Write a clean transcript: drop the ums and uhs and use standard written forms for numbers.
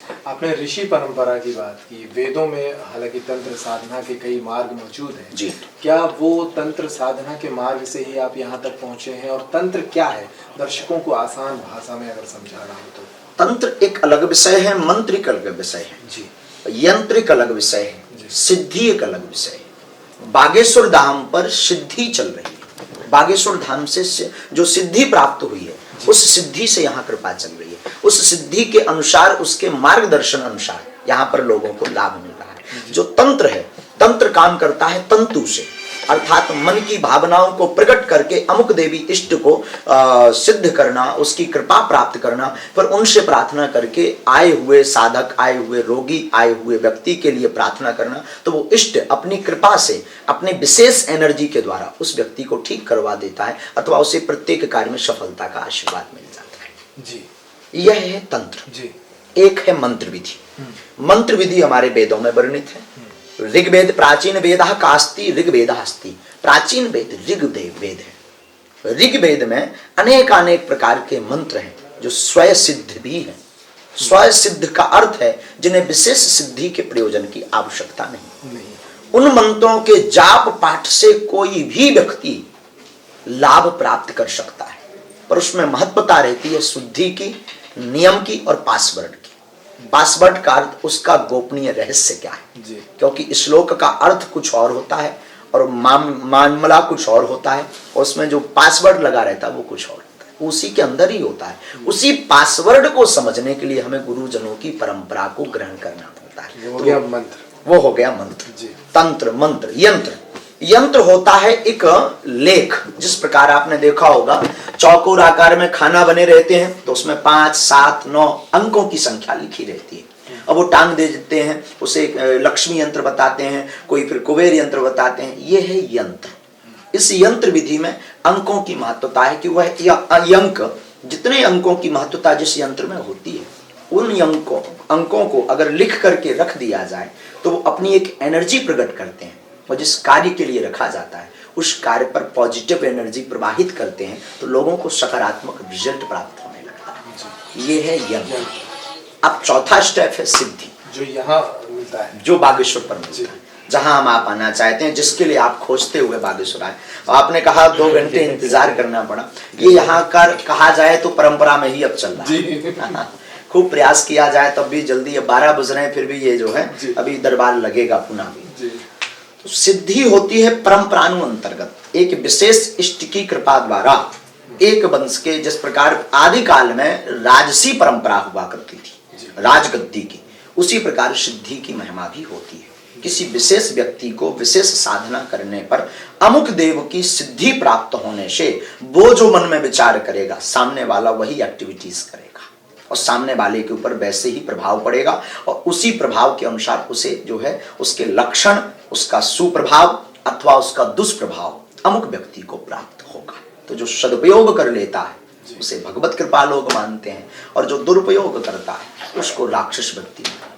आपने ऋषि परंपरा की बात की। वेदों में हालांकि तंत्र साधना के कई मार्ग मौजूद हैं जी। क्या वो तंत्र साधना के मार्ग से ही आप यहाँ तक पहुँचे हैं, और तंत्र क्या है दर्शकों को आसान भाषा में अगर समझाना हो तो? तंत्र एक अलग विषय है, मंत्र एक अलग विषय है जी। यंत्र एक अलग विषय है, सिद्धि एक अलग विषय है। बागेश्वर धाम पर सिद्धि चल रही है। बागेश्वर धाम से जो सिद्धि प्राप्त हुई है, उस सिद्धि से यहाँ कृपा चल रही है। उस सिद्धि के अनुसार, उसके मार्गदर्शन अनुसार यहाँ पर लोगों को लाभ मिल रहा है। जो तंत्र है, तंत्र काम करता है तंतु से, अर्थात मन की भावनाओं को प्रकट करके अमुक देवी इष्ट को सिद्ध करना, उसकी कृपा प्राप्त करना, पर उनसे प्रार्थना करके आए हुए साधक, आए हुए रोगी, आए हुए व्यक्ति के लिए प्रार्थना करना, तो वो इष्ट अपनी कृपा से, अपने विशेष एनर्जी के द्वारा उस व्यक्ति को ठीक करवा देता है, अथवा उसे प्रत्येक कार्य में सफलता का आशीर्वाद मिल जाता है। जी। यह है तंत्र। जी। एक है मंत्र विधि। मंत्र विधि हमारे वेदों में वर्णित है। ऋग्वेद प्राचीन वेद कास्ति ऋग्वेद अस्ति। प्राचीन वेद ऋग्वेद है। ऋग्वेद में अनेक अनेक प्रकार के मंत्र हैं जो स्वयं सिद्ध भी हैं। स्वयं सिद्ध का अर्थ है जिन्हें विशेष सिद्धि के प्रयोजन की आवश्यकता नहीं। उन मंत्रों के जाप पाठ से कोई भी व्यक्ति लाभ प्राप्त कर सकता है, पर उसमें महत्वता रहती है शुद्धि की, नियम की और पासवर्ड की। पासवर्ड का अर्थ उसका गोपनीय रहस्य क्या है जी। क्योंकि श्लोक का अर्थ कुछ और होता है और मामला कुछ और होता है, और उसमें जो पासवर्ड लगा रहता है वो कुछ और होता है, उसी के अंदर ही होता है। उसी पासवर्ड को समझने के लिए हमें गुरुजनों की परंपरा को ग्रहण करना पड़ता है। वो हो गया मंत्र। वो हो गया मंत्र। जी। तंत्र, मंत्र, यंत्र। यंत्र होता है एक लेख। जिस प्रकार आपने देखा होगा चौकोर आकार में खाना बने रहते हैं, तो उसमें 5, 7, 9 अंकों की संख्या लिखी रहती है। अब वो टांग दे देते हैं, उसे लक्ष्मी यंत्र बताते हैं, कोई फिर कुबेर यंत्र बताते हैं। ये है यंत्र। इस यंत्र विधि में अंकों की महत्वता है कि वह अंक, जितने अंकों की महत्वता जिस यंत्र में होती है, उन अंकों को अगर लिख करके रख दिया जाए तो वो अपनी एक एनर्जी प्रकट करते हैं, और जिस कार्य के लिए रखा जाता है उस कार्य पर पॉजिटिव एनर्जी प्रवाहित करते हैं, तो लोगों को सकारात्मक रिजल्ट प्राप्त होने लगता है। ये है यंत्र। अब चौथा स्टेप है सिद्धि, जो यहाँ मिलता है, जो बागेश्वर पर मिलता है, जहां हम आप आना चाहते हैं, जिसके लिए आप खोजते हुए बागेश्वर आए। आपने कहा 2 घंटे इंतजार करना पड़ा। ये यहाँ कर कहा जाए तो परंपरा में ही अब चल रहा है। खूब प्रयास किया जाए तब भी जल्दी, अब 12 बज रहे हैं फिर भी ये जो है अभी दरबार लगेगा पुनः भी। तो सिद्धि होती है परंपरानु अंतर्गत एक विशेष इष्ट की कृपा द्वारा एक वंश के, जिस प्रकार आदि काल में राजसी परंपरा हुआ करती थी, राजगद्दी की, उसी प्रकार सिद्धि की महिमा भी होती है। किसी विशेष व्यक्ति को विशेष साधना करने पर अमुक देव की सिद्धि प्राप्त होने से वो जो मन में विचार करेगा, सामने वाला वही एक्टिविटीज करेगा, और सामने वाले के ऊपर वैसे ही प्रभाव पड़ेगा, और उसी प्रभाव के अनुसार उसे जो है उसके लक्षण, उसका सुप्रभाव अथवा उसका दुष्प्रभाव अमुक व्यक्ति को प्राप्त होगा। तो जो सदुपयोग कर लेता है उसे भगवत कृपा लोग मानते हैं, और जो दुरुपयोग करता है उसको राक्षस व्यक्ति मानते हैं।